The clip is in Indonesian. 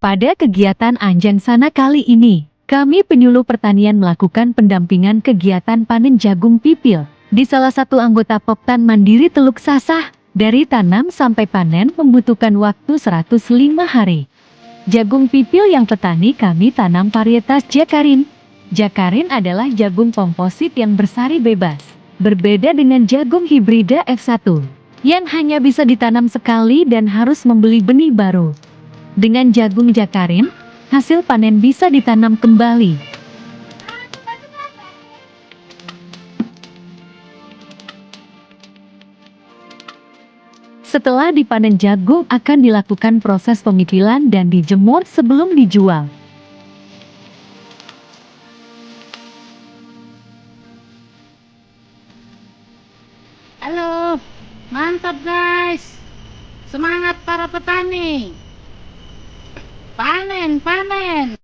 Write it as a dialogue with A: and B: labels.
A: Pada kegiatan Anjang Sana kali ini, kami penyuluh pertanian melakukan pendampingan kegiatan panen jagung pipil di salah satu anggota Poptan Mandiri Teluk Sasah. Dari tanam sampai panen membutuhkan waktu 105 hari. Jagung pipil yang petani kami tanam varietas Jakarin. Jakarin adalah jagung komposit yang bersari bebas. Berbeda dengan jagung hibrida F1 yang hanya bisa ditanam sekali dan harus membeli benih baru. Dengan jagung Jakarin, hasil panen bisa ditanam kembali. Setelah dipanen jagung akan dilakukan proses pemipilan dan dijemur sebelum dijual.
B: Halo, mantap guys. Semangat para petani. Panen, panen.